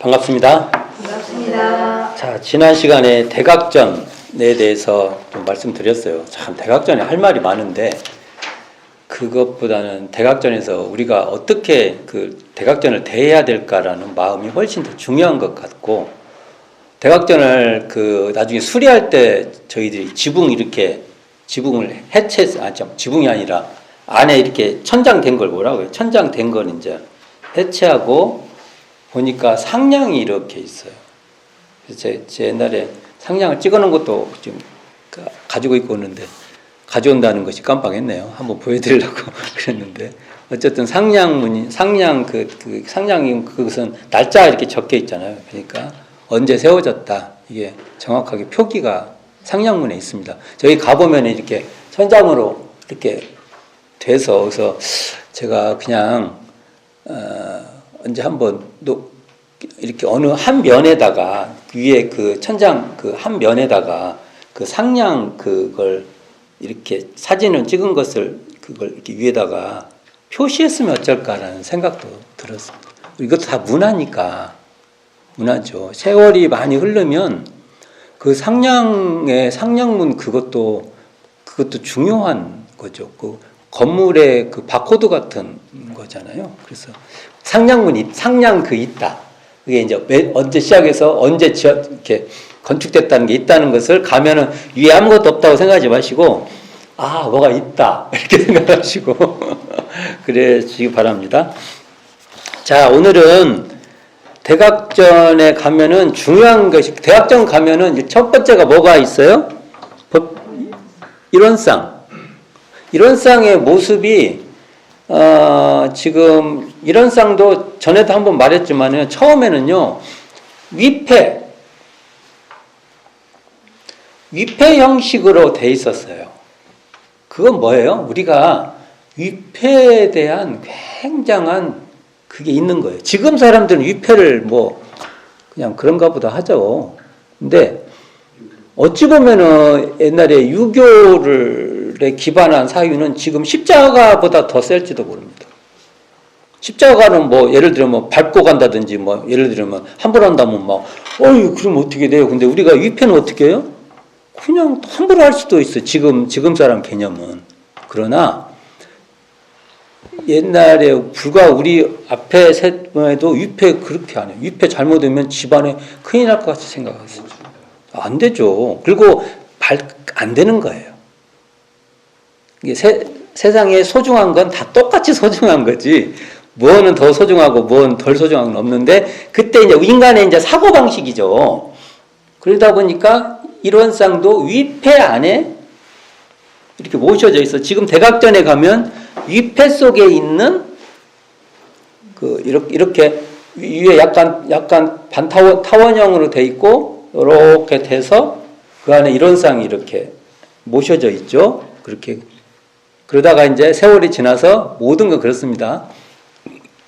반갑습니다. 반갑습니다. 자, 지난 시간에 대각전에 대해서 좀 말씀드렸어요. 참, 대각전에 할 말이 많은데, 그것보다는 대각전에서 우리가 어떻게 그 대각전을 대해야 될까라는 마음이 훨씬 더 중요한 것 같고, 대각전을 나중에 수리할 때 저희들이 지붕을 지붕이 아니라 안에 이렇게 천장된 걸 뭐라고 해요? 천장된 걸 이제 해체하고 보니까 상량이 이렇게 있어요. 그래서 제 옛날에 상량을 찍어 놓은 것도 지금 가지고 있고 오는데, 가져온다는 것이 깜빡했네요. 한번 보여드리려고 그랬는데, 어쨌든 상량이 그것은 날짜 이렇게 적혀 있잖아요. 그러니까 언제 세워졌다, 이게 정확하게 표기가 상량문에 있습니다. 저희 가보면 이렇게 천장으로 이렇게 돼서, 그래서 제가 그냥 언제 한번 이렇게 어느 한 면에다가 위에 그 천장 한 면에다가 그 상량 그걸 이렇게 사진을 찍은 것을 그걸 이렇게 위에다가 표시했으면 어쩔까라는 생각도 들었습니다. 이것도 다 문화죠. 세월이 많이 흐르면 그 상량문 그것도 중요한 거죠. 그 건물의 그 바코드 같은 거잖아요. 그래서 상량 있다. 그게 이제 언제 시작해서 언제 이렇게 건축됐다는 게 있다는 것을 가면은 위에 아무것도 없다고 생각하지 마시고, 뭐가 있다, 이렇게 생각하시고 그러시기 바랍니다. 자, 오늘은 대각전에 가면은 중요한 것이, 대각전 가면은 첫 번째가 뭐가 있어요? 이론상의 모습이 지금 이론상도 전에도 한번 말했지만은 처음에는요, 위패 형식으로 돼 있었어요. 그건 뭐예요? 우리가 위패에 대한 굉장한 그게 있는 거예요. 지금 사람들은 위패를 그냥 그런가 보다 하죠. 근데 어찌 보면은 옛날에 유교에 기반한 사유는 지금 십자가보다 더 셀지도 모릅니다. 십자가는 예를 들면 밟고 간다든지 예를 들면 함부로 한다면 그럼 어떻게 돼요? 근데 우리가 위패는 어떻게 해요? 그냥 함부로 할 수도 있어요. 지금 사람 개념은. 그러나 옛날에 불과 우리 앞에 세에도 위패 그렇게 안 해요. 위패 잘못하면 집안에 큰일 날 것 같이 생각하세요. 안 되죠. 그리고 안 되는 거예요. 이게 세상에 소중한 건 다 똑같이 소중한 거지, 뭐는 더 소중하고 뭐는 덜 소중한 건 없는데, 그때 이제 인간의 이제 사고방식이죠. 그러다 보니까 이론상도 위패 안에 이렇게 모셔져 있어. 지금 대각전에 가면 위패 속에 있는 이렇게 위에 약간 타원형으로 돼 있고, 이렇게 돼서 그 안에 이론상이 이렇게 모셔져 있죠. 그러다가 이제 세월이 지나서 모든 건 그렇습니다.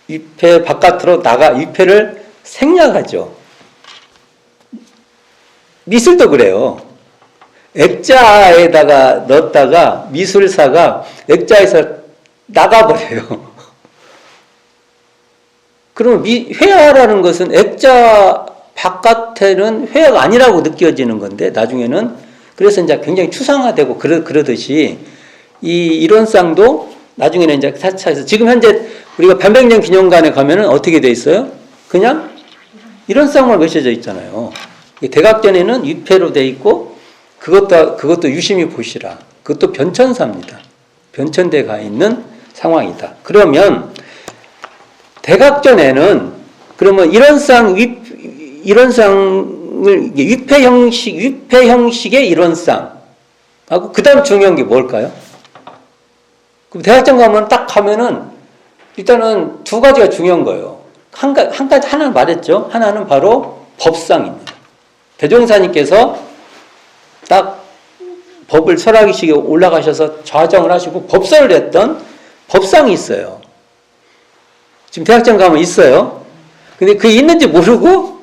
위패 바깥으로 위패를 생략하죠. 미술도 그래요. 액자에다가 넣었다가 미술사가 액자에서 나가버려요. 그러면 회화라는 것은 액자 바깥에는 회화가 아니라고 느껴지는 건데, 나중에는. 그래서 이제 굉장히 추상화되고 그러듯이 이 이론상도 나중에는 이제 사차해서, 지금 현재 우리가 변백년 기념관에 가면은 어떻게 돼 있어요? 그냥 이론상만 외쳐져 있잖아요. 대각전에는 위패로 돼 있고, 그것도 유심히 보시라. 그것도 변천사입니다. 변천대 가 있는 상황이다. 그러면 대각전에는 그러면 이론상을 위패 형식의 이론상하고, 그 다음 중요한 게 뭘까요? 그럼 대각전 가면은 일단은 두 가지가 중요한 거예요. 하나는 말했죠. 하나는 바로 법상입니다. 대종사님께서 딱 법을 설하기식에 올라가셔서 좌정을 하시고 법설을 했던 법상이 있어요. 지금 대학장 가면 있어요. 근데 그게 있는지 모르고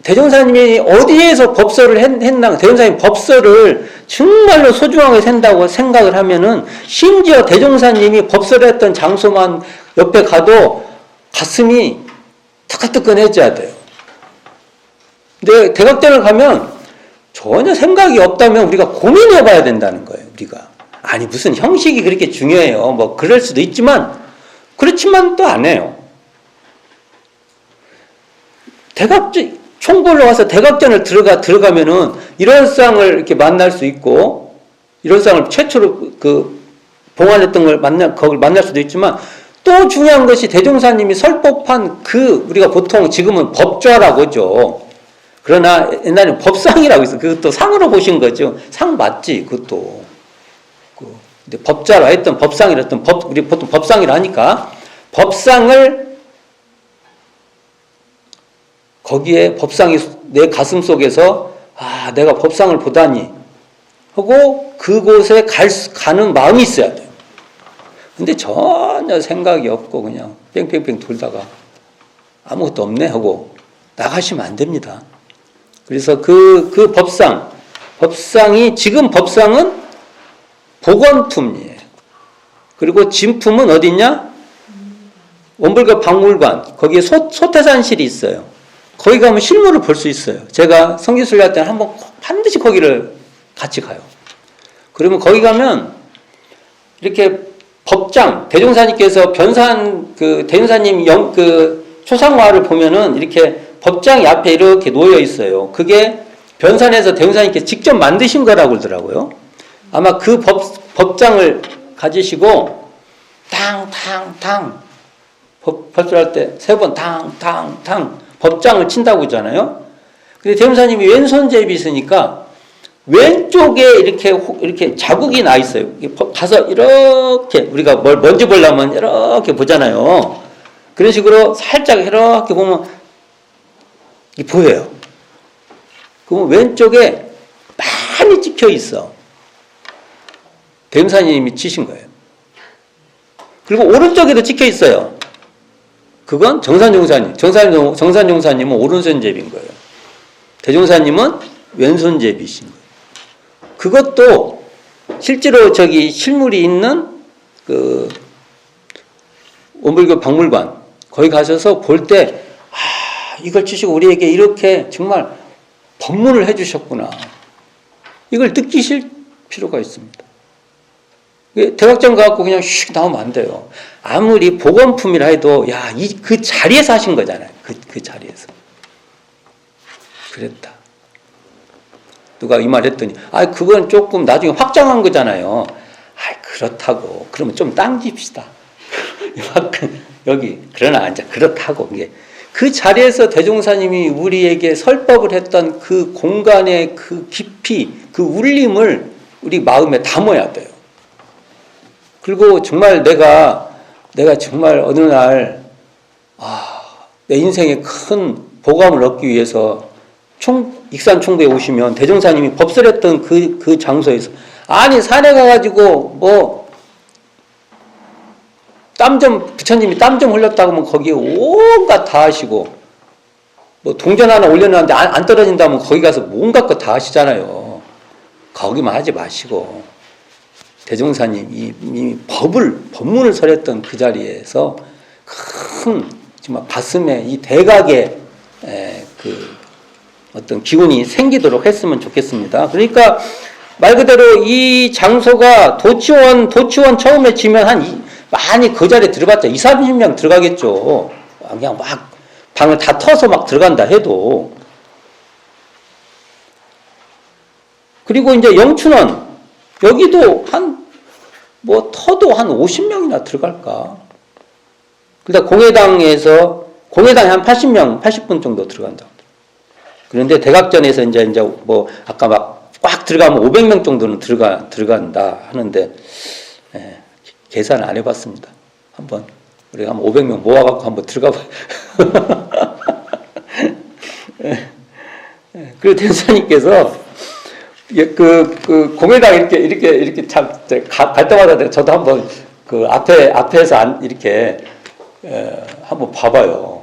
대종사님이 어디에서 법설을 했나, 대종사님 법설을 정말로 소중하게 생각을 하면은, 심지어 대종사님이 법설을 했던 장소만 옆에 가도 가슴이 뜨끈뜨끈해져야 돼요. 근데 대각전을 가면 전혀 생각이 없다면 우리가 고민해 봐야 된다는 거예요, 우리가. 아니, 무슨 형식이 그렇게 중요해요. 뭐, 그럴 수도 있지만, 그렇지만 또 안 해요. 총보러 와서 대각전을 들어가면은, 이런상을 이렇게 만날 수 있고, 이런상을 최초로 봉안했던 그걸 만날 수도 있지만, 또 중요한 것이 대종사님이 설법한 우리가 보통 지금은 법좌라고 하죠. 그러나 옛날에는 법상이라고 있어요. 그것도 상으로 보신 거죠. 상 맞지, 그것도. 근데 법자로 했던 법상이라 했던 우리 보통 법상이라 하니까, 법상을, 거기에 법상이 내 가슴 속에서, 내가 법상을 보다니, 하고 그곳에 가는 마음이 있어야 돼요. 근데 전혀 생각이 없고 그냥 뺑뺑뺑 돌다가 아무것도 없네 하고 나가시면 안 됩니다. 그래서 그 법상이 지금 법상은 복원품이에요. 그리고 진품은 어디 있냐? 원불교 박물관, 거기에 소태산실이 있어요. 거기 가면 실물을 볼 수 있어요. 제가 성지순례 할 때는 한번 반드시 거기를 같이 가요. 그러면 거기 가면 이렇게 법장, 대종사님께서 대종사님 초상화를 보면은 이렇게 법장이 앞에 이렇게 놓여 있어요. 그게 변산에서 대종사님께서 직접 만드신 거라고 그러더라고요. 아마 그 법장을 가지시고 탕탕탕 법술할 때 3번 탕탕탕 법장을 친다고 하잖아요. 근데 대종사님이 왼손잡이 있으니까 왼쪽에 이렇게 자국이 나 있어요. 가서 이렇게 우리가 뭔지 보려면 이렇게 보잖아요. 그런 식으로 살짝 이렇게 보면 보여요. 그러면 왼쪽에 많이 찍혀 있어. 대종사님이 치신 거예요. 그리고 오른쪽에도 찍혀 있어요. 그건 정산종사님. 정산종사님은 오른손잡이인 거예요. 대종사님은 왼손잡이신 거예요. 그것도 실제로 실물이 있는 원불교 박물관 거기 가셔서 볼 때 이걸 치시고 우리에게 이렇게 정말 법문을 해주셨구나. 이걸 느끼실 필요가 있습니다. 대각전 가갖고 그냥 슉 나오면 안 돼요. 아무리 복원품이라 해도 그 자리에서 하신 거잖아요. 그 자리에서. 그랬다. 누가 이 말 했더니 그건 조금 나중에 확장한 거잖아요. 그렇다고. 그러면 좀 당깁시다. 여기 그러나 이제 그렇다고. 그 자리에서 대종사님이 우리에게 설법을 했던 그 공간의 그 깊이, 그 울림을 우리 마음에 담아야 돼요. 그리고 정말 내가 정말 어느 날 내 인생에 큰 보감을 얻기 위해서 익산 총부에 오시면 대종사님이 법설했던 그 장소에서 산에 가가지고 부처님이 땀 좀 흘렸다고 하면 거기에 온갖 다 하시고 동전 하나 올려놨는데 안 떨어진다면 거기 가서 온갖 거 다 하시잖아요. 거기만 하지 마시고 대종사님이 이미 법문을 설했던 그 자리에서 큰 정말 가슴에 이 대각의 어떤 기운이 생기도록 했으면 좋겠습니다. 그러니까 말 그대로 이 장소가 도치원 처음에 지면 많이 그 자리에 들어봤자 20-30명 들어가겠죠. 그냥 막 방을 다 터서 막 들어간다 해도. 그리고 이제 영춘원 여기도 터도 한 50명이나 들어갈까. 그러다 공회당에 한 80분 정도 들어간다. 그런데 대각전에서 이제 아까 막 꽉 들어가면 500명 정도는 들어간다 하는데, 계산 안 해봤습니다. 우리가 한 500명 모아갖고 한번 들어가 봐. 그리고 대사님께서 공회당 이렇게 갈 때마다 저도 한번 앞에서 이렇게 한번 봐봐요.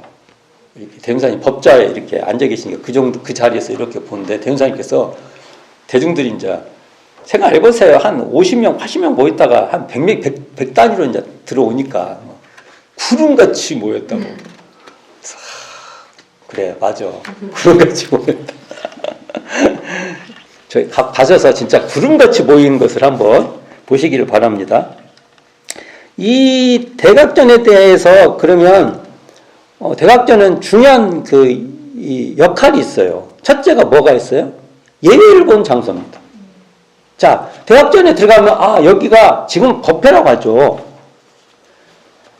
대흥사님 법좌에 이렇게 앉아 계시니까 그 자리에서 이렇게 보는데 대흥사님께서 대중들이 이제 생각해보세요. 한 50명, 80명 모였다가 한 100 단위로 이제 들어오니까 구름같이 모였다고. 그래, 맞아. 구름같이 모였다. 저희 가셔서 진짜 구름같이 모이는 것을 한번 보시기를 바랍니다. 이 대각전에 대해서 그러면 대각전은 중요한 이 역할이 있어요. 첫째가 뭐가 있어요? 예외를 본 장소입니다. 자, 대각전에 들어가면 여기가 지금 법회라고 하죠.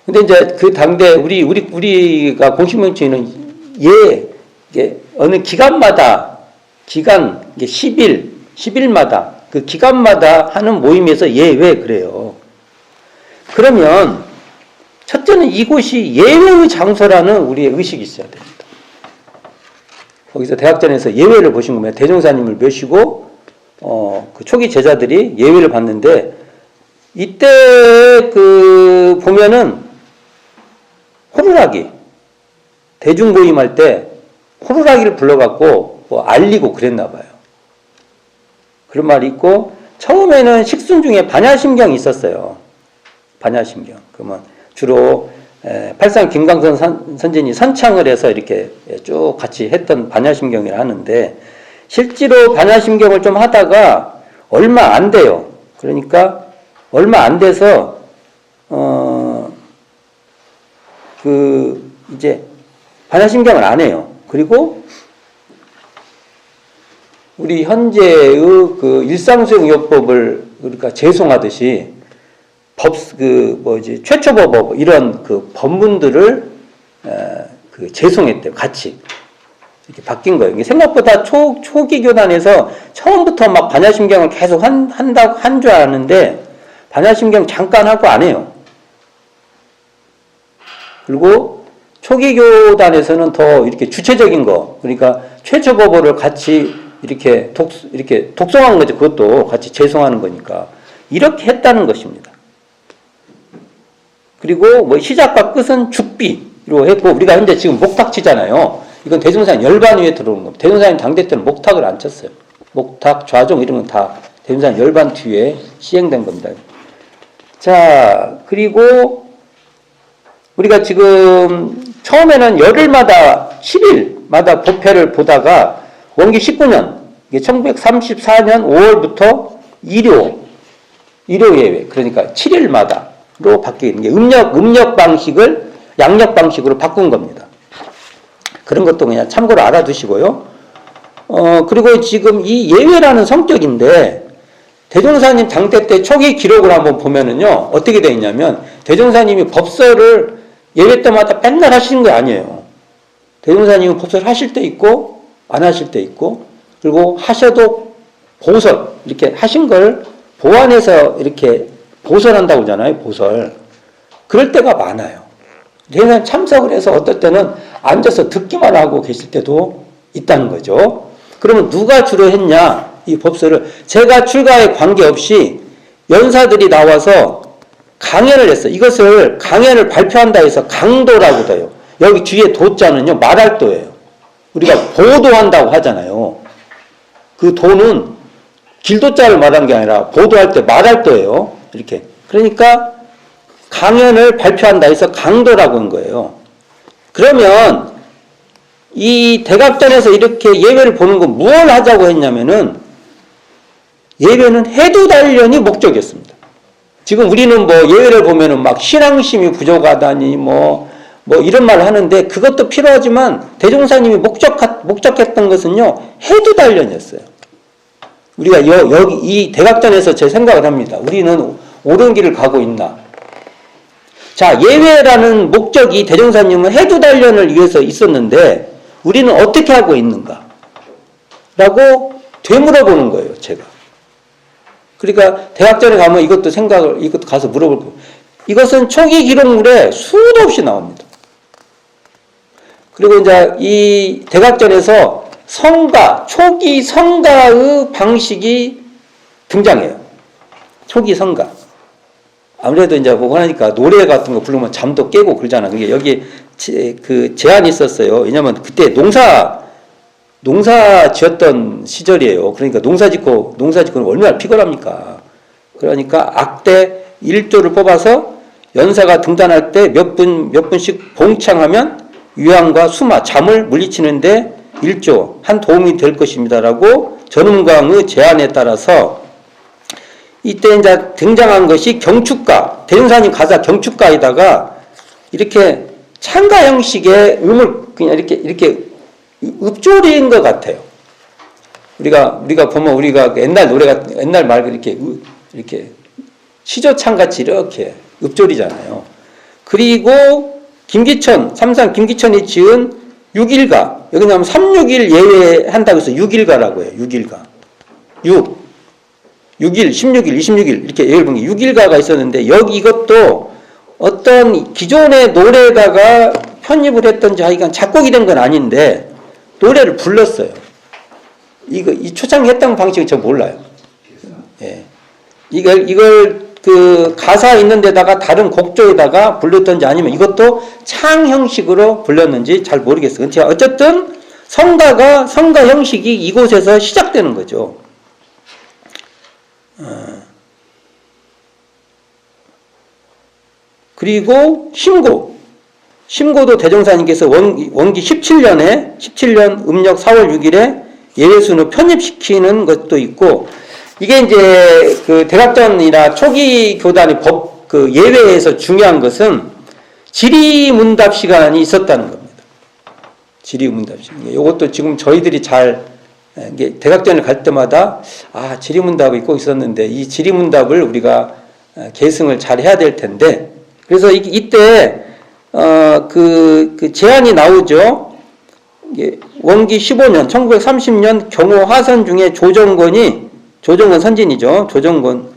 근데 이제 그 당대 우리가 공식명칭은 이게 어느 기간마다 이게 10일마다 그 기간마다 하는 모임에서 예외 그래요. 그러면 첫째는 이곳이 예외의 장소라는 우리의 의식이 있어야 됩니다. 거기서 대학전에서 예외를 보신 겁니다. 대종사님을 모시고 그 초기 제자들이 예외를 봤는데 이때 보면은 호루라기 대중 모임할 때 호루라기를 불러갖고 알리고 그랬나 봐요. 그런 말이 있고 처음에는 식순 중에 반야심경이 있었어요. 반야심경. 그러면 주로 팔상 김광선 선진이 선창을 해서 이렇게 쭉 같이 했던 반야심경이라 하는데 실제로 반야심경을 좀 하다가 얼마 안 돼요. 그러니까 얼마 안 돼서 이제 반야심경을 안 해요. 그리고 우리 현재의 일상수용요법을 그러니까 제송하듯이 최초법업 이런 법문들을 제송했대요. 같이 이렇게 바뀐 거예요. 이게 생각보다 초기 교단에서 처음부터 막 반야심경을 계속 한 줄 아는데 반야심경 잠깐 하고 안 해요. 그리고 초기 교단에서는 더 이렇게 주체적인 거, 그러니까 최초법어를 같이 이렇게 독송한 거죠. 그것도 같이 제송하는 거니까 이렇게 했다는 것입니다. 그리고 시작과 끝은 죽비로 했고 우리가 현재 지금 목탁 치잖아요. 이건 대종사님 열반 위에 들어오는 겁니다. 대종사님 당대 때는 목탁을 안 쳤어요. 목탁, 좌종 이런 건 다 대종사님 열반 뒤에 시행된 겁니다. 자, 그리고 우리가 지금 처음에는 열흘마다 10일마다 법회를 보다가 원기 19년 1934년 5월부터 일요 예외 그러니까 7일마다로 바뀌는 게 음력 방식을 양력 방식으로 바꾼 겁니다. 그런 것도 그냥 참고로 알아두시고요. 그리고 지금 이 예외라는 성격인데 대종사님 당대 때 초기 기록을 한번 보면은요 어떻게 되어 있냐면 대종사님이 법설을 예외 때마다 맨날 하시는 게 아니에요. 대종사님은 법설 하실 때 있고 안 하실 때 있고 그리고 하셔도 보설 이렇게 하신 걸 보완해서 이렇게 보설한다고 하잖아요. 보설. 그럴 때가 많아요. 대종사님 참석을 해서 어떨 때는 앉아서 듣기만 하고 계실 때도 있다는 거죠. 그러면 누가 주로 했냐? 이 법설을 제가 출가에 관계없이 연사들이 나와서 강연을 했어요. 이것을 강연을 발표한다 해서 강도라고 돼요. 여기 뒤에 도자는요 말할 도예요. 우리가 보도한다고 하잖아요. 그 도는 길도자를 말한 게 아니라 보도할 때 말할 도예요. 이렇게. 그러니까 강연을 발표한다 해서 강도라고 한 거예요. 그러면 이 대각전에서 이렇게 예외를 보는 건 뭘 하자고 했냐면은 예외는 해도 단련이 목적이었습니다. 지금 우리는 예외를 보면은 막 신앙심이 부족하다니 이런 말을 하는데 그것도 필요하지만 대종사님이 목적했던 것은요 해도 단련이었어요. 우리가 여기 이 대각전에서 제 생각을 합니다. 우리는 옳은 길을 가고 있나? 자, 예외라는 목적이 대종사님은 해도 단련을 위해서 있었는데 우리는 어떻게 하고 있는가? 라고 되물어보는 거예요, 제가. 그러니까 대학전에 가면 이것도 가서 물어볼 거예요. 이것은 초기 기록물에 수도 없이 나옵니다. 그리고 이제 이 대각전에서 초기 성가의 방식이 등장해요. 초기 성가. 아무래도 이제 하니까 노래 같은 거 부르면 잠도 깨고 그러잖아. 그게 여기 제한이 있었어요. 왜냐면 그때 농사 지었던 시절이에요. 그러니까 농사짓고는 얼마나 피곤합니까? 그러니까 악대 1조를 뽑아서 연사가 등단할 때 몇 분씩 봉창하면 위암과 수마, 잠을 물리치는데 일조한 도움이 될 것입니다라고 전문가의 제안에 따라서 이때 이제 등장한 것이 경축가, 대흥사님 가사 경축가에다가 이렇게 창가 형식의 음을 그냥 이렇게 읊조리인 것 같아요. 우리가 보면 우리가 옛날 노래가 옛날 말 이렇게 시조창 같이 이렇게 읊조리잖아요. 그리고 삼산 김기천이 지은 6일가, 여기 나오면 361 예외한다고 해서 6일가라고 해요. 6일가. 6일, 16일, 26일 이렇게 예를 본 게 6일가가 있었는데 이것도 어떤 기존의 노래에다가 편입을 했던지 하여간 작곡이 된 건 아닌데 노래를 불렀어요. 이 초창했던 방식은 저 몰라요. 예. 이걸 그 가사 있는 데다가 다른 곡조에다가 불렀던지 아니면 이것도 창 형식으로 불렀는지 잘 모르겠어요. 어쨌든 성가 형식이 이곳에서 시작되는 거죠. 그리고 심고도 대종사님께서 원기 17년 음력 4월 6일에 예외순을 편입시키는 것도 있고, 이게 이제 그 대각전이나 초기 교단의 그 예외에서 중요한 것은 지리문답 시간이 있었다는 겁니다. 지리문답 시간. 이것도 지금 저희들이 이게 대각전을 갈 때마다 지리문답이 꼭 있었는데 이 지리문답을 우리가 계승을 잘 해야 될 텐데, 그래서 이때 그 제안이 나오죠. 원기 15년 1930년 경호 하선 중에 조정권 선진이죠. 조정권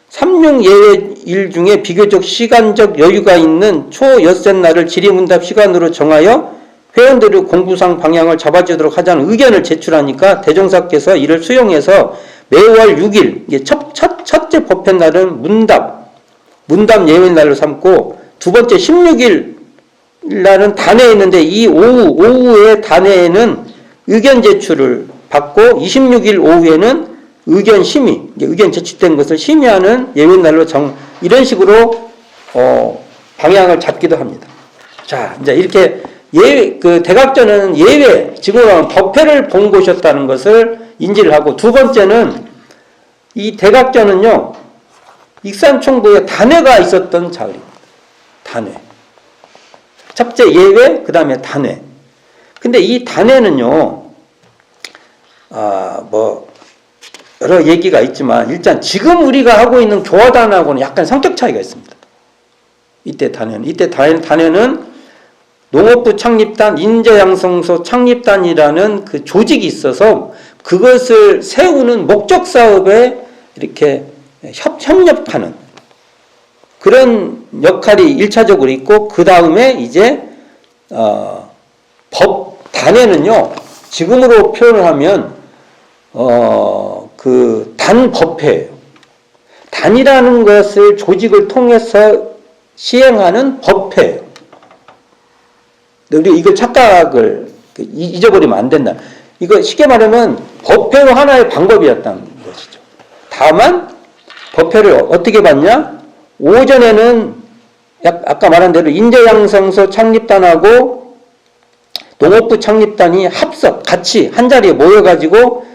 36예외일 중에 비교적 시간적 여유가 있는 초엿새 날을 지리문답 시간으로 정하여 회원들의 공부상 방향을 잡아주도록 하자는 의견을 제출하니까 대종사께서 이를 수용해서 매월 6일 첫째 법회 날은 문답 예외 날로 삼고, 두 번째 16일 날은 단회에 있는데 이 오후의 단회에는 의견 제출을 받고 26일 오후에는 의견 제출된 것을 심의하는 예외 날로 이런 식으로 방향을 잡기도 합니다. 자, 이제 이렇게 그 대각전은 예외, 지금은 법회를 본 곳이었다는 것을 인지를 하고, 두 번째는 이 대각전은요, 익산총부에 단회가 있었던 자리입니다. 단회. 첫째 예외, 그 다음에 단회. 근데 이 단회는요, 여러 얘기가 있지만, 일단 지금 우리가 하고 있는 교화단하고는 약간 성격 차이가 있습니다. 이때 단회는 농업부 창립단, 인재양성소 창립단이라는 그 조직이 있어서 그것을 세우는 목적 사업에 이렇게 협력하는 그런 역할이 1차적으로 있고, 그 다음에 이제 단회는요, 지금으로 표현을 하면 그 단법회예요. 단이라는 것을 조직을 통해서 시행하는 법회예요. 우리 이걸 착각을 잊어버리면 안 된다. 이거 쉽게 말하면 법회로 하나의 방법이었다는 것이죠. 다만 법회를 어떻게 봤냐? 오전에는 아까 말한 대로 인재양성소 창립단하고 농업부 창립단이 같이 한 자리에 모여가지고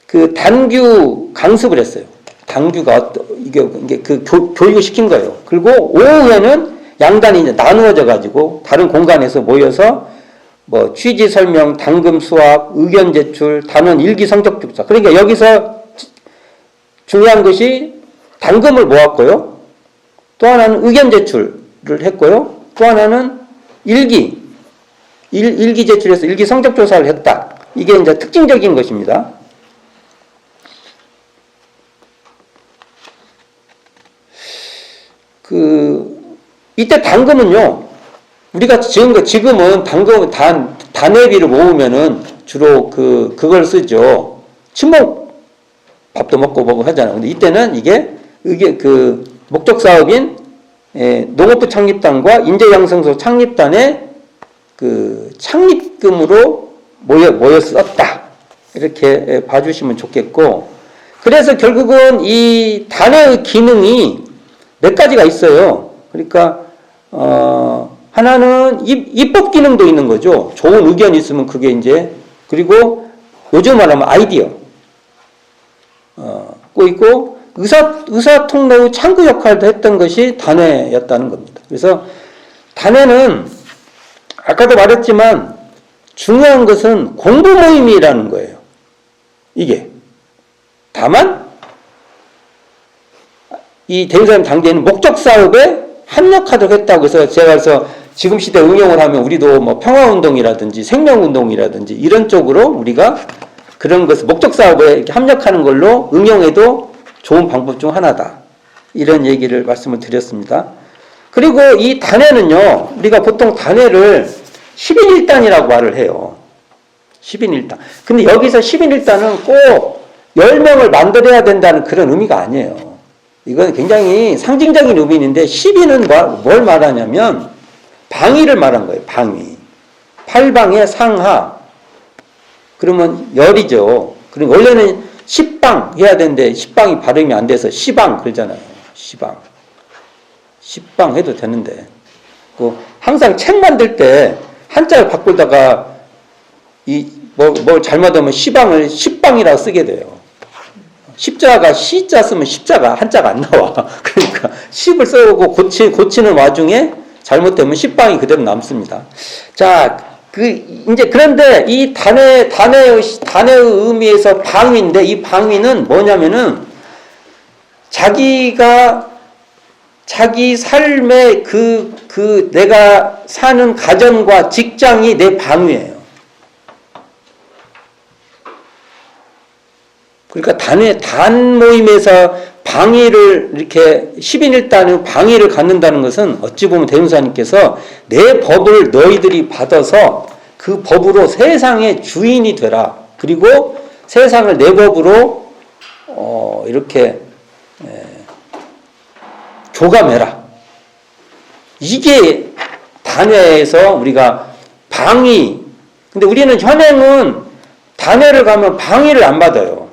그 단규 강습을 했어요. 단규가 이게 그 교육을 시킨 거예요. 그리고 오후에는 양단이 이제 나누어져 가지고 다른 공간에서 모여서 뭐 취지 설명, 당금 수확, 의견 제출, 단원 일기 성적 조사. 그러니까 여기서 중요한 것이 당금을 모았고요. 또 하나는 의견 제출을 했고요. 또 하나는 일기 제출해서 일기 성적 조사를 했다. 이게 이제 특징적인 것입니다. 이때 당금은요, 우리가 지금은 당금, 단회비를 모으면은 주로 그걸 쓰죠. 밥도 먹고 뭐고 하잖아요. 근데 이때는 이게 그 목적 사업인 농업부 창립단과 인재양성소 창립단의 그 창립금으로 모였었다. 이렇게 봐주시면 좋겠고, 그래서 결국은 이 단회의 기능이 몇 가지가 있어요. 그러니까 하나는 입법 기능도 있는 거죠. 좋은 의견이 있으면 그게 이제, 그리고 요즘 말하면 아이디어 꼭 있고, 의사통로의 창구 역할도 했던 것이 단회였다는 겁니다. 그래서 단회는 아까도 말했지만 중요한 것은 공부 모임이라는 거예요. 이게. 다만 이 대유사님 당대에는 목적 사업에 합력하도록 했다고 해서 제가 그래서 지금 시대 응용을 하면 우리도 뭐 평화운동이라든지 생명운동이라든지 이런 쪽으로 우리가 그런 것을 목적 사업에 이렇게 합력하는 걸로 응용해도 좋은 방법 중 하나다. 이런 얘기를 말씀을 드렸습니다. 그리고 이 단회는요, 우리가 보통 단회를 10인 1단이라고 말을 해요. 10인 1단. 근데 여기서 10인 1단은 꼭 10명을 만들어야 된다는 그런 의미가 아니에요. 이건 굉장히 상징적인 의미인데 10인은 뭘 말하냐면 방위를 말한 거예요. 방위. 팔방의 상하. 그러면 열이죠. 그럼 원래는 10방 해야 되는데 10방이 발음이 안 돼서 시방 그러잖아요. 시방. 10방 해도 되는데. 항상 책 만들 때 한자를 바꾸다가 뭘 잘못하면 시방을 10방이라고 쓰게 돼요. 십자가 시자 쓰면 십자가 한자가 안 나와. 그러니까 10을 써오고 고치는 와중에 잘못되면 10방이 그대로 남습니다. 자, 그런데 이 단회의 의미에서 방위인데 이 방위는 뭐냐면은 자기 삶의 내가 사는 가정과 직장이 내 방위예요. 그러니까 단 모임에서 방위를 이렇게 10인 1단의 방위를 갖는다는 것은 어찌 보면 대명사님께서 내 법을 너희들이 받아서 그 법으로 세상의 주인이 되라. 그리고 세상을 내 법으로 이렇게 교감해라. 이게 단회에서 우리가 방위. 근데 우리는 현행은 단회를 가면 방위를 안 받아요.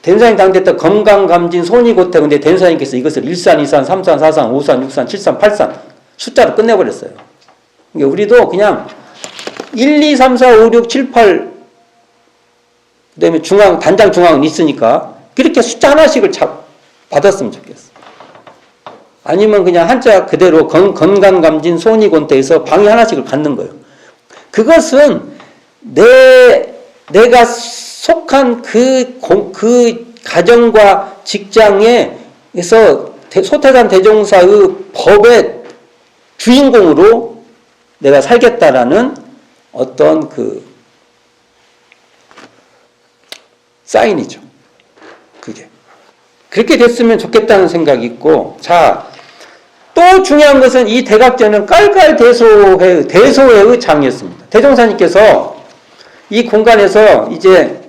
대명사님 당대 때 건강감진 손이고태. 근데 대명사님께서 이것을 1산, 2산, 3산, 4산, 5산, 6산, 7산, 8산 숫자로 끝내버렸어요. 그러니까 우리도 그냥 1, 2, 3, 4, 5, 6, 7, 8 그다음에 단장 중앙은 있으니까 그렇게 숫자 하나씩을 받았으면 좋겠어. 아니면 그냥 한자 그대로 건강감진 손이곤태에서 방위 하나씩을 갖는 거예요. 그것은 내가 속한 그 가정과 직장에서 소태산 대종사의 법의 주인공으로 내가 살겠다라는 어떤 사인이죠. 그게. 그렇게 됐으면 좋겠다는 생각이 있고, 자, 또 중요한 것은 이 대각전은 깔깔대소회의 장이었습니다. 대종사님께서 이 공간에서 이제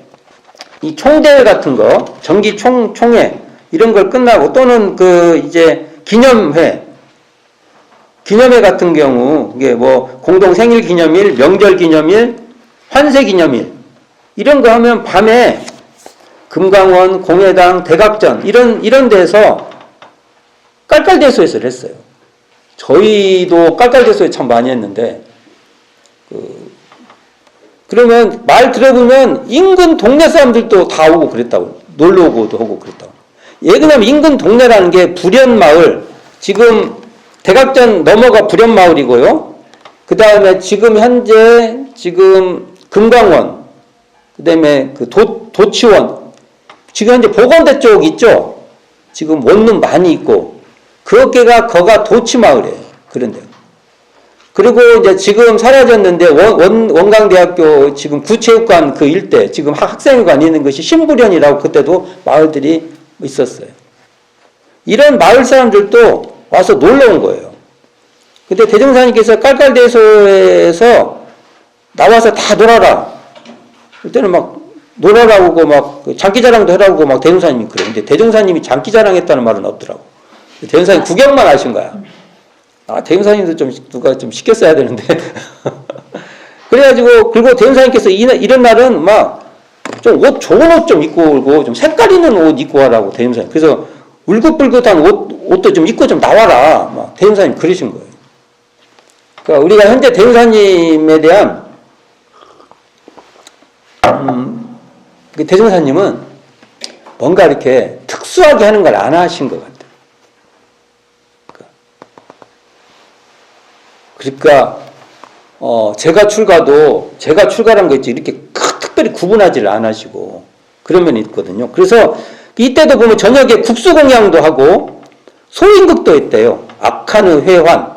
이 총대회 같은 거, 정기 총회, 이런 걸 끝나고 또는 이제 기념회 같은 경우, 이게 뭐 공동 생일 기념일, 명절 기념일, 환세 기념일, 이런 거 하면 밤에 금강원, 공회당, 대각전, 이런 데서 깔깔대소회를 했어요. 저희도 깔깔대소회 참 많이 했는데, 그러면 말 들어보면 인근 동네 사람들도 다 오고 그랬다고. 놀러 오고도 하고 그랬다고. 왜냐면 인근 동네라는 게 불연마을, 지금 대각전 넘어가 불연마을이고요. 그 다음에 현재 금강원, 그 다음에 도치원, 지금 현재 보건대 쪽 있죠? 지금 원룸 많이 있고, 거가 도치마을이에요. 그런데. 그리고 이제 지금 사라졌는데 원광대학교 지금 구체육관 그 일대 지금 학생회관 있는 것이 신부련이라고 그때도 마을들이 있었어요. 이런 마을 사람들도 와서 놀러 온 거예요. 근데 대종사님께서 깔깔대소에서 나와서 다 놀아라. 그때는 막 놀아라고 막 장기자랑도 해라고 막 대종사님이 그래요. 근데 대종사님이 장기자랑했다는 말은 없더라고. 대종사님 구경만 하신 거야. 대종사님도 누가 좀 시켰어야 되는데. 그래가지고, 그리고 대종사님께서 이런 날은 막, 좋은 옷 좀 입고 오고, 좀 색깔 있는 옷 입고 와라고, 대종사님. 그래서 울긋불긋한 옷도 좀 입고 좀 나와라. 막 대종사님 그러신 거예요. 그러니까 우리가 현재 대종사님에 대한 그 대종사님은 뭔가 이렇게 특수하게 하는 걸 안 하신 것 같아요. 그러니까 제가 출가란 거 있지 이렇게 특별히 구분하지를 안 하시고 그런 면이 있거든요. 그래서 이때도 보면 저녁에 국수공양도 하고 소인극도 했대요. 악한의 회환,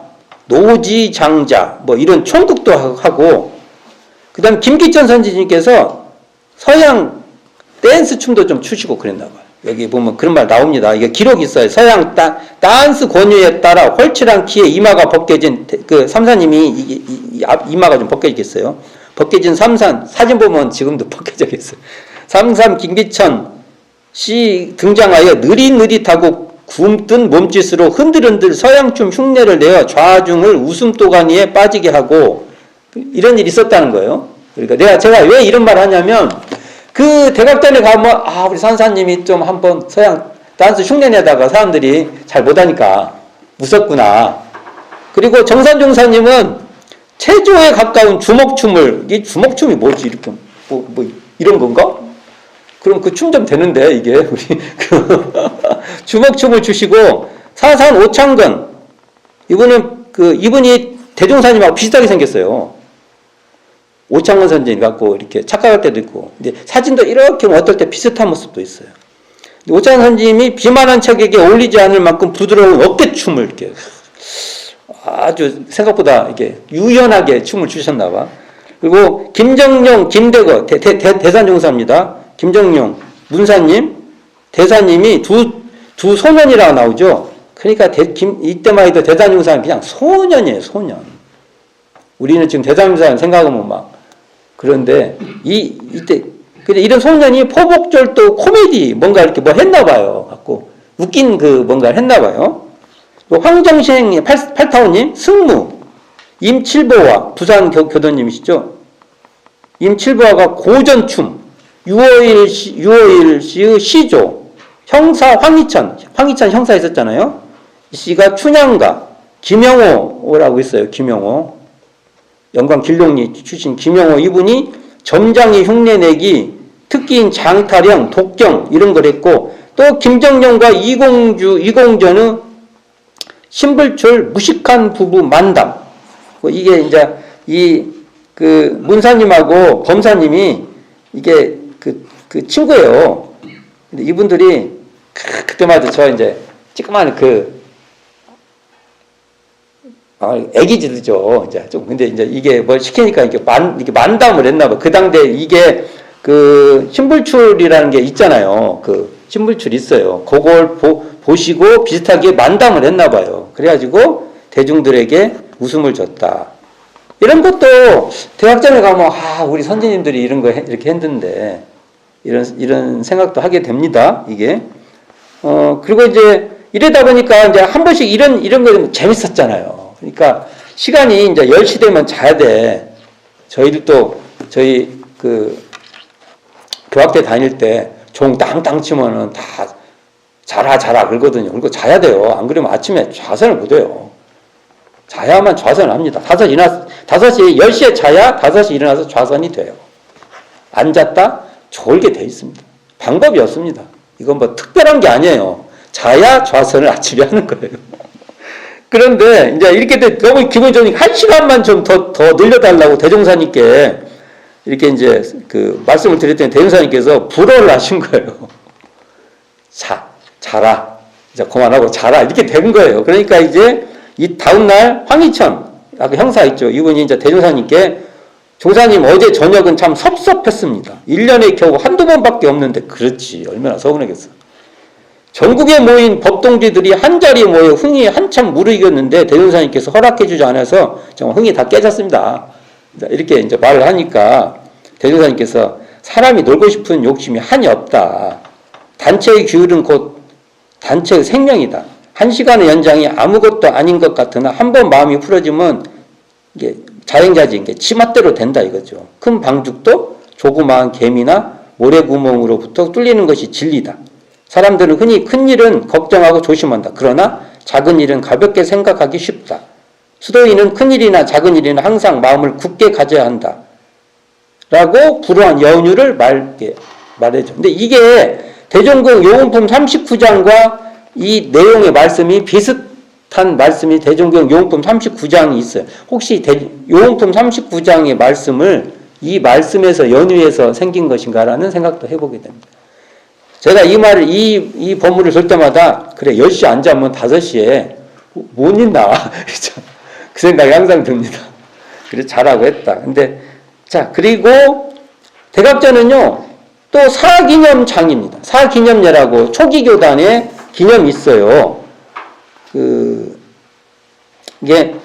노지장자 뭐 이런 총극도 하고 그 다음 김기천 선지님께서 서양 댄스 춤도 좀 추시고 그랬나 봐요. 여기 보면 그런 말 나옵니다. 이게 기록이 있어요. 서양 댄스 권유에 따라 헐칠한 키에 이마가 벗겨진 그 삼사님이 이마가 좀 벗겨지겠어요. 벗겨진 삼산 사진 보면 지금도 벗겨져 있어요. 삼삼 김기천 씨 등장하여 느릿느릿하고 굼뜬 몸짓으로 흔들흔들 서양춤 흉내를 내어 좌중을 웃음도가니에 빠지게 하고 이런 일이 있었다는 거예요. 그러니까 제가 왜 이런 말을 하냐면 그 대각전에 가면 우리 산사님이 좀 한번 서양 댄스 흉내내다가 사람들이 잘 못하니까 웃었구나. 그리고 정산종사님은 체조에 가까운 주먹춤을 이 주먹춤이 뭐지 이렇게 뭐 이런 건가? 그럼 그 춤 좀 되는데 이게 우리 주먹춤을 추시고 사산 오창근 이분이 대종사님하고 비슷하게 생겼어요. 오창근 선진 갖고 이렇게 착각할 때도 있고, 근데 사진도 이렇게 어떨 때 비슷한 모습도 있어요. 오창근 선진님이 비만한 척에게 어울리지 않을 만큼 부드러운 어깨춤을 이렇게 아주 생각보다 이렇게 유연하게 춤을 추셨나봐. 그리고 김정용, 김대거 대산종사입니다. 김정용 문사님, 대사님이 두 소년이라고 나오죠. 그러니까 이때만 해도 대산종사는 그냥 소년이에요, 소년. 우리는 지금 대산종사 생각하면 막 그런데 이때 근데 이런 소년이 포복절도 코미디 뭔가 이렇게 뭐 했나봐요. 갖고 웃긴 뭔가를 했나봐요. 황정신 팔타오님, 승무, 임칠보와 부산 교도님이시죠. 임칠보와가 고전춤, 유호일 씨의 시조, 형사 황희찬 형사 있었잖아요. 이 씨가 춘향가, 김영호라고 있어요. 김영호. 영광 길룡리 출신 김영호 이분이 점장이 흉내내기, 특기인 장타령, 독경 이런 걸 했고 또 김정용과 이공전의 신불출 무식한 부부 만담. 이게 이제 문사님하고 범사님이 이게 그 친구예요. 근데 이분들이 그때마다 저 이제 찌끄만 애기들이죠. 이제 좀 근데 이제 이게 뭘 시키니까 이렇게 만담을 했나 봐. 그 당대 이게 신불출이라는 게 있잖아요. 신불출 있어요. 그걸 보시고 비슷하게 만담을 했나 봐요. 그래가지고 대중들에게 웃음을 줬다. 이런 것도 대학전에 가면 우리 선생님들이 이런 거 이렇게 했는데 이런 생각도 하게 됩니다. 이게 그리고 이제 이러다 보니까 이제 한 번씩 이런 거 재밌었잖아요. 그러니까 시간이 이제 10시 되면 자야 돼. 저희들도 저희 교학대 다닐 때 종 땅땅 치면은 다 자라 그러거든요. 그리고 자야 돼요. 안 그러면 아침에 좌선을 못 해요. 자야만 좌선을 합니다. 10시에 자야 5시 일어나서 좌선이 돼요. 안 잤다? 졸게 돼 있습니다. 방법이 없습니다. 이건 뭐 특별한 게 아니에요. 자야 좌선을 아침에 하는 거예요. 그런데 이제 이렇게 너무 기분이 좋으니까 1시간만 좀 더 늘려달라고 대종사님께 이렇게 이제 말씀을 드렸더니 대종사님께서 불어를 하신 거예요. 자라. 이제 그만하고 자라. 이렇게 된 거예요. 그러니까 이제 이 다음날 황희천, 아까 형사 있죠. 이분이 이제 대종사님께 종사님 어제 저녁은 참 섭섭했습니다. 1년에 겨우 한두 번밖에 없는데 그렇지. 얼마나 서운하겠어. 전국에 모인 법동지들이 한자리에 모여 흥이 한참 무르익었는데 대종사님께서 허락해주지 않아서 정말 흥이 다 깨졌습니다. 이렇게 이제 말을 하니까 대종사님께서 사람이 놀고 싶은 욕심이 한이 없다. 단체의 규율은 곧 단체의 생명이다. 1시간의 연장이 아무것도 아닌 것 같으나 한번 마음이 풀어지면 이게 자행자지 게 치맛대로 된다 이거죠. 큰 방죽도 조그마한 개미나 모래구멍으로부터 뚫리는 것이 진리다. 사람들은 흔히 큰 일은 걱정하고 조심한다. 그러나 작은 일은 가볍게 생각하기 쉽다. 수도인은 큰 일이나 작은 일이나 항상 마음을 굳게 가져야 한다. 라고 불우한 여운유를 말해줘. 근데 이게 대종경 요원품 39장과 이 내용의 말씀이 비슷한 말씀이 대종경 요원품 39장이 있어요. 혹시 요원품 39장의 말씀을 이 말씀에서 연유해서 생긴 것인가라는 생각도 해보게 됩니다. 제가 이 말을, 이 본문을 볼 때마다, 그래, 10시 안 자면 5시에 못 있나? 그 생각이 항상 듭니다. 그래서 잘하고 했다. 근데, 자, 그리고 대각전은요, 또 사기념장입니다. 사기념례라고 초기교단에 기념이 있어요. 이게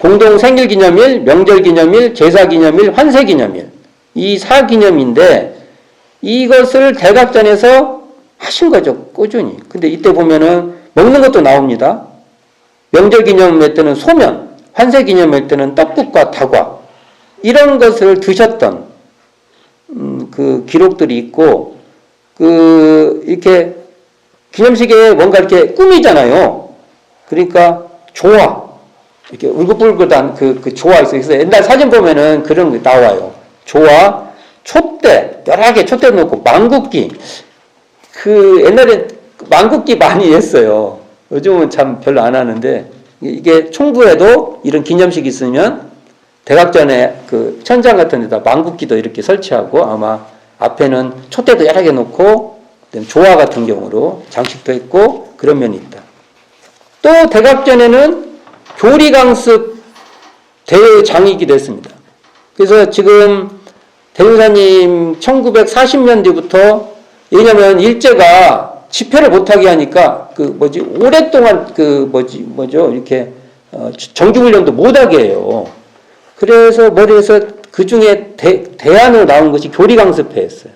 공동생일기념일, 명절기념일, 제사기념일, 환세기념일. 이 사기념인데, 이것을 대각전에서 하신 거죠, 꾸준히. 근데 이때 보면은 먹는 것도 나옵니다. 명절 기념일 때는 소면, 환세 기념일 때는 떡국과 다과, 이런 것을 드셨던 그 기록들이 있고, 이렇게 기념식에 뭔가 이렇게 꾸미잖아요. 그러니까 조화, 이렇게 울긋불긋한 그 조화 있어요. 그래서 옛날 사진 보면은 그런 게 나와요. 조화, 촛대, 여러 개 촛대 놓고 망국기. 옛날에 망국기 많이 했어요. 요즘은 참 별로 안 하는데, 이게 총부에도 이런 기념식이 있으면 대각전에 그 천장 같은 데다 망국기도 이렇게 설치하고, 아마 앞에는 촛대도 여러 개 놓고 조화 같은 경우로 장식도 했고 그런 면이 있다. 또 대각전에는 교리강습 대장이기도 했습니다. 그래서 지금 대종사님 1940년대부터, 왜냐면 일제가 집회를 못하게 하니까 오랫동안 이렇게 정규훈련도 못하게 해요. 그래서 머리에서 그 중에 대안으로 나온 것이 교리강습회였어요.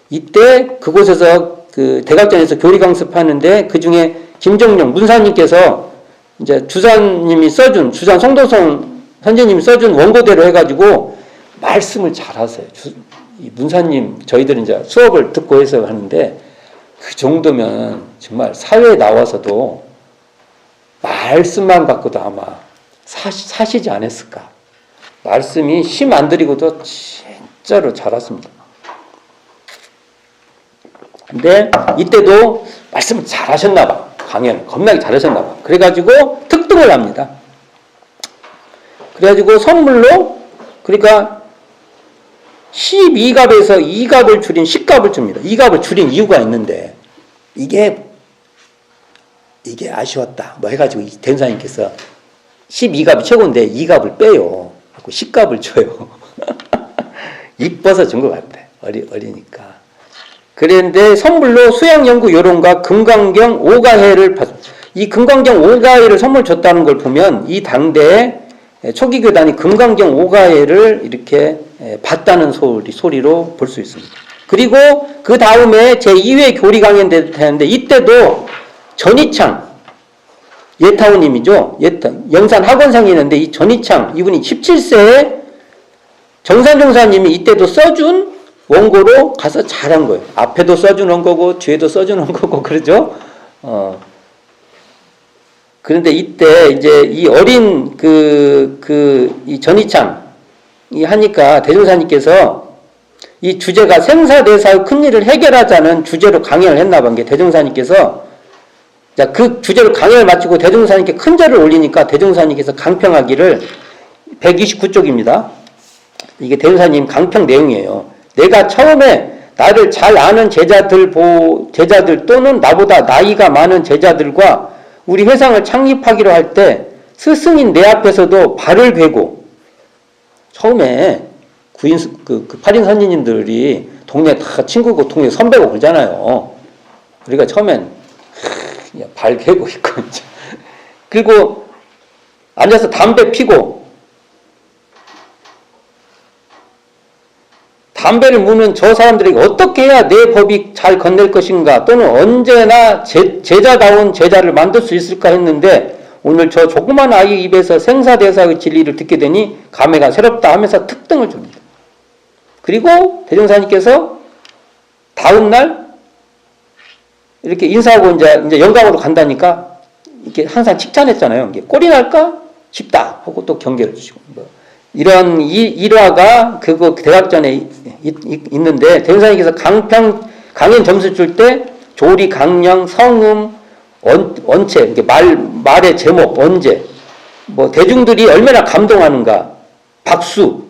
이때 그곳에서 대각전에서 교리강습하는데, 그 중에 김정령 문사님께서 이제 주산 송도성 선생님이 써준 원고대로 해가지고 말씀을 잘 하세요. 이 문사님, 저희들은 이제 수업을 듣고 해서 하는데, 그 정도면 정말 사회에 나와서도 말씀만 갖고도 아마 사시지 않았을까. 말씀이 힘 안 들이고도 진짜로 잘하십니다. 근데 이때도 말씀을 잘 하셨나봐. 강연 겁나게 잘하셨나봐. 그래가지고 특등을 합니다. 그래가지고 선물로, 그러니까 12갑에서 2갑을 줄인 10갑을 줍니다. 2갑을 줄인 이유가 있는데, 이게 아쉬웠다. 해가지고 대종사님께서 12갑이 최고인데 2갑을 빼요. 10갑을 줘요. 이뻐서 준 것 같아. 어리니까. 그런데 선물로 수양연구 요론과 금강경 5가해를 받습니다. 이 금강경 5가해를 선물 줬다는 걸 보면, 이 당대에 초기교단이 금강경 5가해를 이렇게 봤다는 소리로 볼 수 있습니다. 그리고 그 다음에 제2회 교리 강연 되는데, 이때도 전이창, 예타우님이죠. 영산 학원생이었는데, 이 전이창, 이분이 17세에 정산종사님이 이때도 써준 원고로 가서 잘한 거예요. 앞에도 써준 원고고, 뒤에도 써준 원고고, 그러죠? 그런데 이때 이제 이 어린 이 전이창이 하니까 대종사님께서 이 주제가 생사대사의 큰일을 해결하자는 주제로 강연을 했나 본 게, 대종사님께서 자, 그 주제로 강연을 마치고 대종사님께 큰 절을 올리니까 대종사님께서 강평하기를 129쪽입니다. 이게 대종사님 강평 내용이에요. 내가 처음에 나를 잘 아는 제자들 또는 나보다 나이가 많은 제자들과 우리 회상을 창립하기로 할 때 스승인 내 앞에서도 발을 베고, 처음에 그 8인 선지님들이 동네 다 친구고 동네 선배고 그러잖아요. 우리가 처음엔 발 베고 있고, 그리고 앉아서 담배 피고, 담배를 무는 저 사람들에게 어떻게 해야 내 법이 잘 건넬 것인가, 또는 언제나 제자다운 제자를 만들 수 있을까 했는데, 오늘 저 조그만 아이 입에서 생사대사의 진리를 듣게 되니 감회가 새롭다 하면서 특등을 줍니다. 그리고 대종사님께서 다음날 이렇게 인사하고 이제 영광으로 간다니까 이렇게 항상 칭찬했잖아요. 이게 꼴이 날까 싶다 하고 또 경계를 주시고 뭐 이런 일화가 그거 대학전에 있는데 대종사님께서 강연 점수 줄 때 조리, 강령, 성음, 언체, 이게 말의 제목, 언제, 뭐 대중들이 얼마나 감동하는가, 박수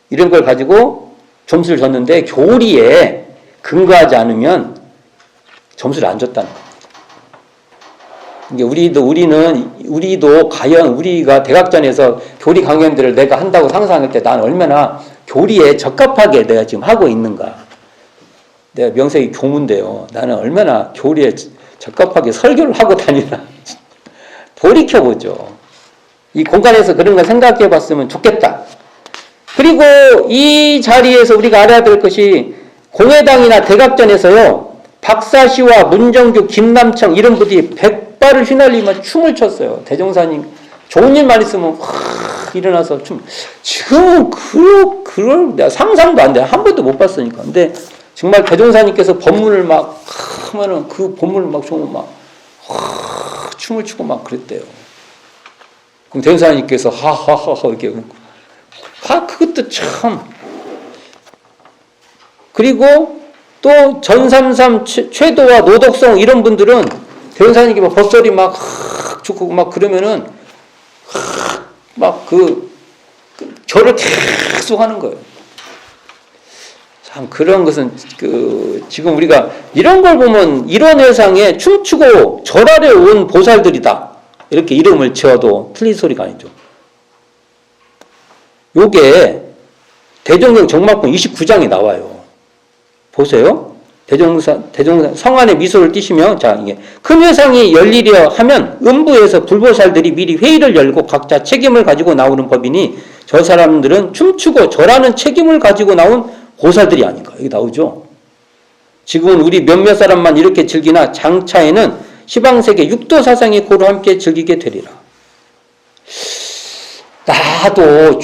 이런 걸 가지고 점수를 줬는데 교리에 근거하지 않으면 점수를 안 줬다는 겁니다. 이게 우리도 과연 우리가 대학전에서 교리 강연들을 내가 한다고 상상할 때 난 얼마나 교리에 적합하게 내가 지금 하고 있는가. 내가 명색이 교무인데요. 나는 얼마나 교리에 적합하게 설교를 하고 다니나. 돌이켜보죠. 이 공간에서 그런 걸 생각해 봤으면 좋겠다. 그리고 이 자리에서 우리가 알아야 될 것이 공회당이나 대각전에서요. 박사시와 문정규, 김남청 이런 분들이 백발을 휘날리며 춤을 췄어요. 대종사님 좋은 일만 있으면 일어나서 지금 그럴 내가 상상도 안 돼. 한 번도 못 봤으니까. 근데 정말 대종사님께서 법문을 막 하면은 그 법문을 막 좋으면 막 춤을 추고 막 그랬대요. 그럼 대종사님께서 하하하하 이렇게 웃고 그것도 참. 그리고 또 전삼삼 최도와 노덕성 이런 분들은 대종사님께 막 법설이 막 좋고 막 그러면은 막 절을 계속 하는 거예요. 참 그런 것은 지금 우리가 이런 걸 보면 이런 회상에 춤추고 절하러 온 보살들이다 이렇게 이름을 지어도 틀린 소리가 아니죠. 요게 대종경 정막본 29장에 나와요. 보세요. 대종사 성안에 미소를 띠시며 자 이게 큰 회상이 열리려 하면 음부에서 불보살들이 미리 회의를 열고 각자 책임을 가지고 나오는 법이니 저 사람들은 춤추고 절하는 책임을 가지고 나온 보살들이 아닌가 여기 나오죠. 지금은 우리 몇몇 사람만 이렇게 즐기나 장차에는 시방세계 육도 사상의 고로 함께 즐기게 되리라. 나도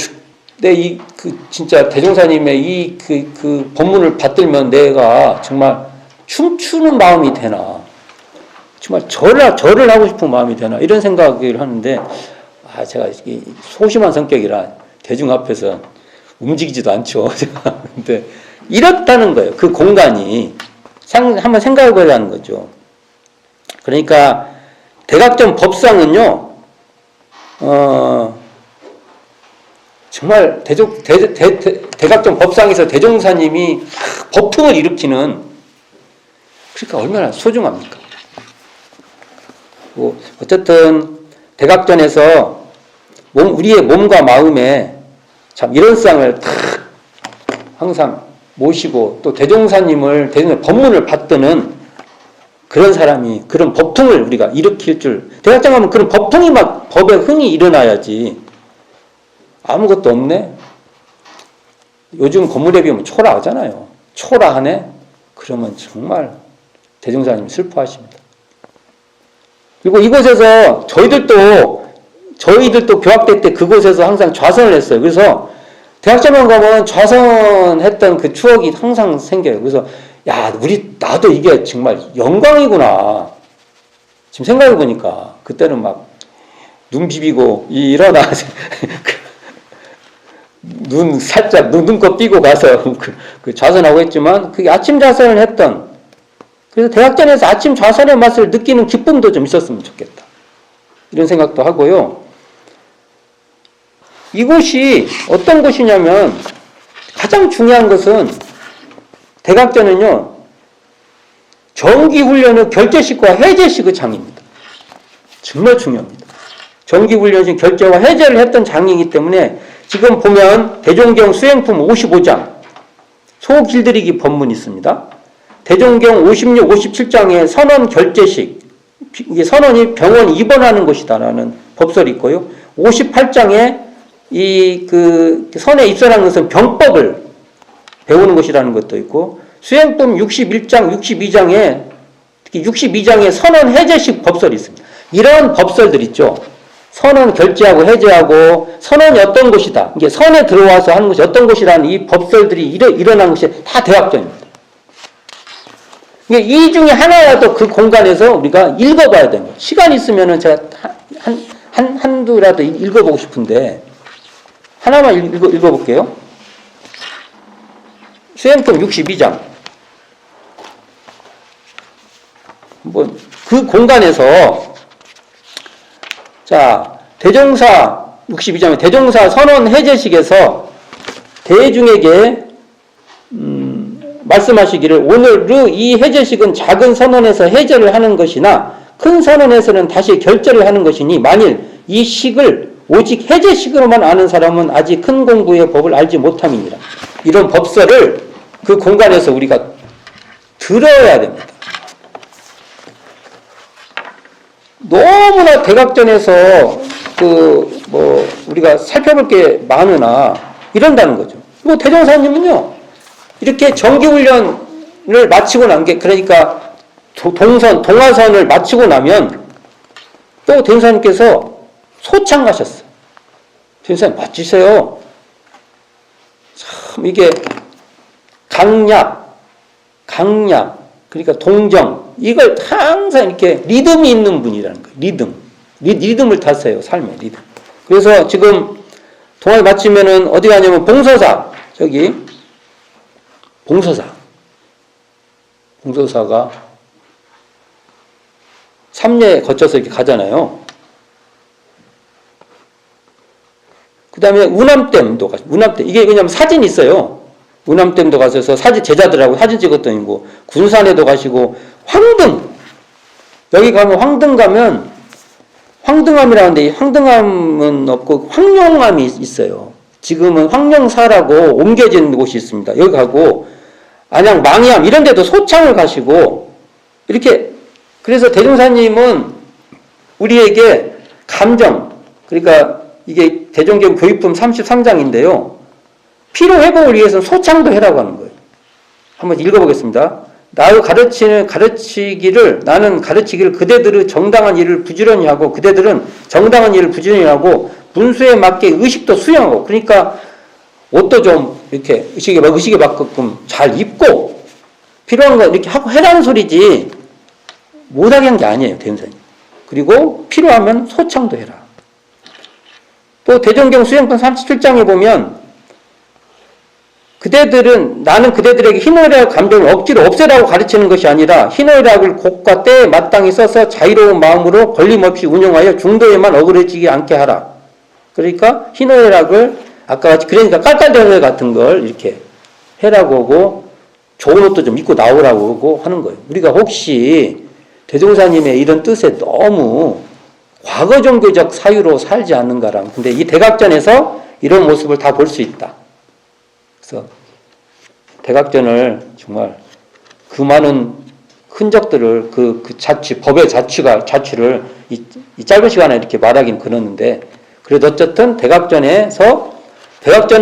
진짜 대종사님의 그 법문을 받들면 내가 정말 춤추는 마음이 되나, 정말 절을 하고 싶은 마음이 되나, 이런 생각을 하는데, 제가 소심한 성격이라 대중 앞에서 움직이지도 않죠. 근데 이렇다는 거예요. 그 공간이. 한번 생각해 보자는 거죠. 그러니까, 대각전 법상은요, 정말 대각전 법상에서 대종사님이 법통을 일으키는 그러니까 얼마나 소중합니까? 어쨌든 대각전에서 우리의 몸과 마음에 참 이런 상을 항상 모시고 또 대종사님을 법문을 받드는 그런 사람이 그런 법통을 우리가 일으킬 줄 대각전 가면 그런 법통이 막 법에 흥이 일어나야지. 아무것도 없네? 요즘 건물에 비하면 초라하잖아요. 초라하네? 그러면 정말 대종사님 슬퍼하십니다. 그리고 이곳에서 저희들도 교학대 때 그곳에서 항상 좌선을 했어요. 그래서 대학자만 가면 좌선했던 그 추억이 항상 생겨요. 그래서 나도 이게 정말 영광이구나. 지금 생각해보니까 그때는 막 눈 비비고 일어나 눈껏 띄고 가서 그 좌선하고 했지만 그게 아침 좌선을 했던 그래서 대학전에서 아침 좌선의 맛을 느끼는 기쁨도 좀 있었으면 좋겠다. 이런 생각도 하고요. 이곳이 어떤 곳이냐면 가장 중요한 것은 대각전은요. 정기훈련의 결제식과 해제식의 장입니다. 정말 중요합니다. 정기훈련식 결제와 해제를 했던 장이기 때문에 지금 보면 대종경 수행품 55장 소길들이기 법문이 있습니다. 대종경 56, 57장에 선언 결제식 이게 선언이 병원 입원하는 곳이다라는 법설이 있고요. 58장에 선에 입선하는 것은 병법을 배우는 것이라는 것도 있고 수행품 61장, 62장에 특히 62장에 선언 해제식 법설이 있습니다. 이런 법설들 있죠. 선언 결제하고 해제하고 선언이 어떤 것이다. 이게 선에 들어와서 하는 것이 어떤 것이라는 이 법설들이 일어난 것이 다 대학전입니다. 그러니까 이 중에 하나라도 그 공간에서 우리가 읽어봐야 되는 거예요. 시간 있으면은 제가 한두라도 읽어보고 싶은데, 하나만 읽어볼게요. 수행품 62장. 뭐, 그 공간에서, 자, 대종사 62장에 대종사 선언 해제식에서 대중에게 말씀하시기를 오늘의 이 해제식은 작은 선언에서 해제를 하는 것이나 큰 선언에서는 다시 결제를 하는 것이니 만일 이 식을 오직 해제식으로만 아는 사람은 아직 큰 공부의 법을 알지 못함이니라. 이런 법설을 그 공간에서 우리가 들어야 됩니다. 너무나 대각전에서 우리가 살펴볼 게 많으나 이런다는 거죠. 뭐 대종사님은요, 이렇게 정기훈련을 마치고 난 게, 그러니까 동화선을 마치고 나면 또 대종사님께서 소창 가셨어요. 대종사님 멋지세요. 참 이게 강약, 그러니까 동정, 이걸 항상 이렇게 리듬이 있는 분이라는 거예요. 리듬을 타세요. 삶의 리듬. 그래서 지금 동화를 마치면은 어디 가냐면 봉서사, 봉서사가 3례 거쳐서 이렇게 가잖아요. 그 다음에 우남댐도 가죠. 우남댐. 이게 왜냐면 사진이 있어요. 우남댐도 가셔서 제자들하고 사진 찍었더니 뭐, 군산에도 가시고, 황등! 여기 가면 황등 가면, 황등암이라는데, 황등암은 없고, 황룡암이 있어요. 지금은 황룡사라고 옮겨진 곳이 있습니다. 여기 가고, 안양 망이암, 이런 데도 소창을 가시고, 이렇게, 그래서 대종사님은 우리에게 감정, 그러니까 이게 대종경 교육품 33장인데요. 피로 회복을 위해서는 소창도 해라고 하는 거예요. 한번 읽어보겠습니다. 나는 가르치기를 그대들의 정당한 일을 부지런히 하고 그대들은 정당한 일을 부지런히 하고 분수에 맞게 의식도 수행하고, 그러니까 옷도 좀 이렇게 의식에 맞게끔 잘 입고 필요한 거 이렇게 하고 해라는 소리지 못하게 한 게 아니에요. 대종사님. 그리고 필요하면 소창도 해라. 또 대종경 수행품 37장에 보면 나는 그대들에게 희노애락 감정을 억지로 없애라고 가르치는 것이 아니라 희노애락을 곡과 때에 마땅히 써서 자유로운 마음으로 걸림없이 운용하여 중도에만 어그러지지 않게 하라. 그러니까 희노애락을 아까 같이 그러니까 깔깔대회 같은 걸 이렇게 해라고 하고 좋은 옷도 좀 입고 나오라고 하고 하는 거예요. 우리가 혹시 대종사님의 이런 뜻에 너무 과거 종교적 사유로 살지 않는가랑. 근데 이 대각전에서 이런 모습을 다 볼 수 있다. 그래서 대각전을 정말 그 많은 흔적들을 법의 자취를 이 짧은 시간에 이렇게 말하긴 그러는데, 그래도 어쨌든 대각전은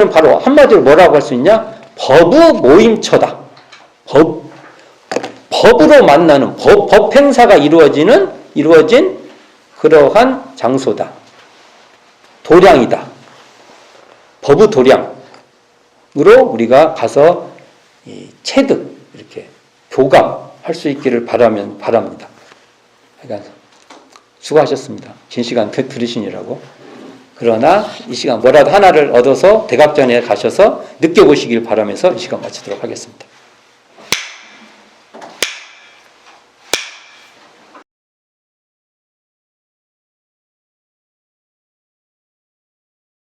바로 한마디로 뭐라고 할 수 있냐? 법의 모임처다. 법으로 만나는 법 행사가 이루어진 그러한 장소다. 도량이다. 법의 도량으로 우리가 가서 체득, 이렇게 교감할 수 있기를 바랍니다. 그러니까 수고하셨습니다. 긴 시간 들으시느라고. 그러나 이 시간 뭐라도 하나를 얻어서 대각전에 가셔서 느껴보시길 바라면서 이 시간 마치도록 하겠습니다.